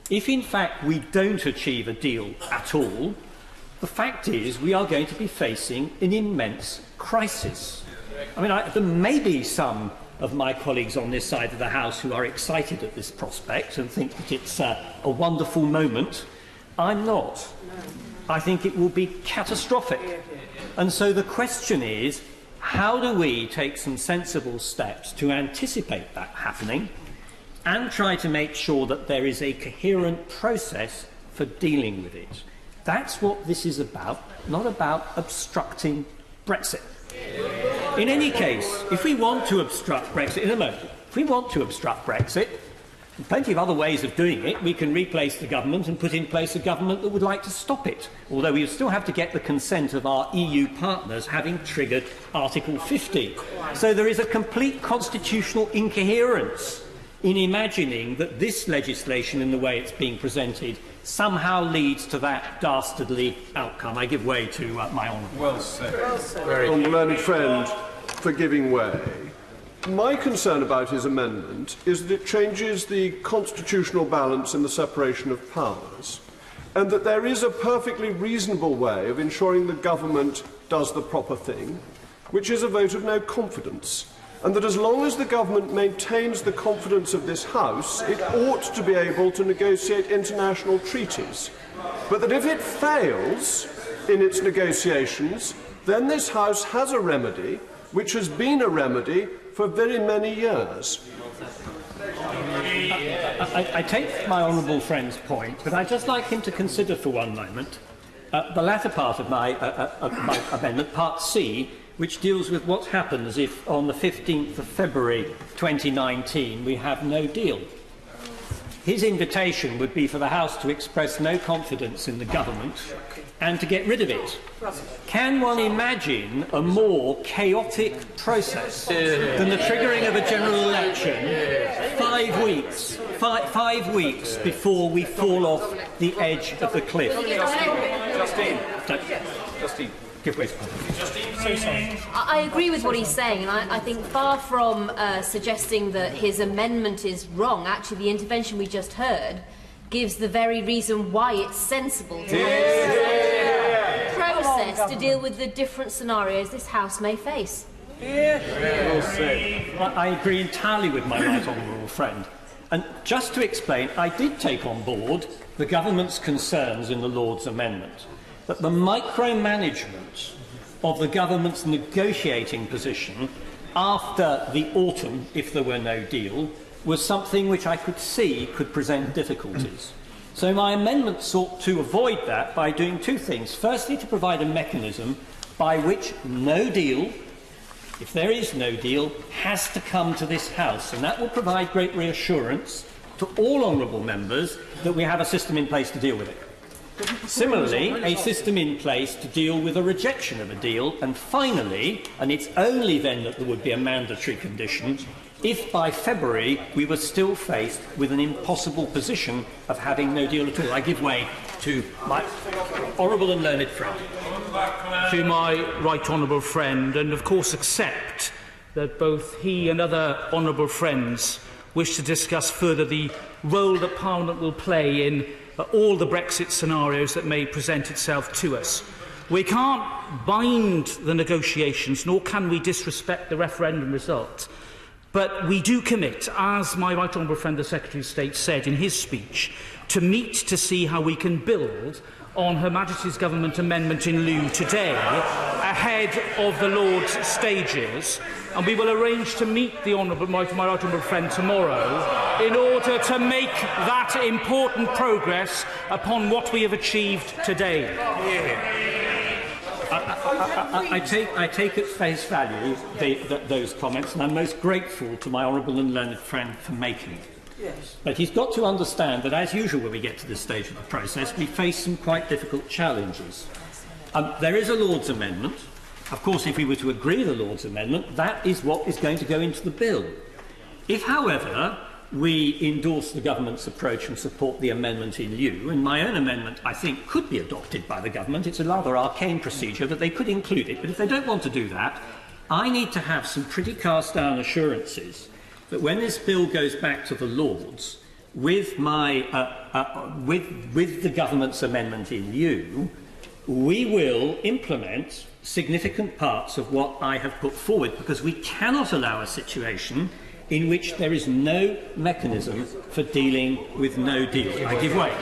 If in fact we don't achieve a deal at all, the fact is we are going to be facing an immense crisis. I mean, there may be some of my colleagues on this side of the House who are excited at this prospect and think that it's a wonderful moment. I'm not. I think it will be catastrophic. And so the question is, how do we take some sensible steps to anticipate that happening and try to make sure that there is a coherent process for dealing with it? That's what this is about, not about obstructing Brexit. In any case, if we want to obstruct Brexit, in a moment, if we want to obstruct Brexit, plenty of other ways of doing it. We can replace the government and put in place a government that would like to stop it, although we still have to get the consent of our EU partners, having triggered Article 50. So there is a complete constitutional incoherence in imagining that this legislation, in the way it's being presented, somehow leads to that dastardly outcome. I give way to my honourable. Well said. Learned friend for giving way. My concern about his amendment is that it changes the constitutional balance in the separation of powers, and that there is a perfectly reasonable way of ensuring the government does the proper thing, which is a vote of no confidence, and that as long as the government maintains the confidence of this House, it ought to be able to negotiate international treaties, but that if it fails in its negotiations, then this House has a remedy, which has been a remedy for very many years. I take my honourable friend's point, but I'd just like him to consider for one moment the latter part of my amendment, Part C, which deals with what happens if on the 15th of February 2019 we have no deal. His invitation would be for the House to express no confidence in the government and to get rid of it. Can one imagine a more chaotic process than the triggering of a general election 5 weeks, five weeks before we fall off the edge of the cliff? Justine. Give way. So sorry. I agree with what he's saying, and I think far from suggesting that his amendment is wrong, actually the intervention we just heard gives the very reason why it's sensible to process to deal with the different scenarios this House may face. Well said. I agree entirely with my right honourable friend. And just to explain, I did take on board the government's concerns in the Lord's amendment, that the micromanagement of the government's negotiating position after the autumn, if there were no deal, was something which I could see could present difficulties. So my amendment sought to avoid that by doing two things. Firstly, to provide a mechanism by which no deal, if there is no deal, has to come to this House, and that will provide great reassurance to all honourable members that we have a system in place to deal with it. Similarly, a system in place to deal with a rejection of a deal, and finally, and it's only then that there would be a mandatory condition, if by February we were still faced with an impossible position of having no deal at all. I give way to my honourable and learned friend. To my right honourable friend, and of course accept that both he and other honourable friends wish to discuss further the role that Parliament will play in all the Brexit scenarios that may present itself to us. We can't bind the negotiations, nor can we disrespect the referendum result. But we do commit, as my right honourable friend the Secretary of State said in his speech, to meet to see how we can build on Her Majesty's Government amendment in lieu today, ahead of the Lord's stages, and we will arrange to meet my right honourable friend tomorrow in order to make that important progress upon what we have achieved today. I take at face value those comments, and I'm most grateful to my honourable and learned friend for making it. Yes. But he's got to understand that, as usual when we get to this stage of the process, we face some quite difficult challenges. There is a Lord's amendment. Of course, if we were to agree the Lord's amendment, that is what is going to go into the bill. If, however, we endorse the government's approach and support the amendment in lieu, and my own amendment, I think, could be adopted by the government. It's a rather arcane procedure, but they could include it. But if they don't want to do that, I need to have some pretty cast-down assurances that when this bill goes back to the Lords, with the government's amendment in view, we will implement significant parts of what I have put forward, because we cannot allow a situation in which there is no mechanism for dealing with no deal. I give way.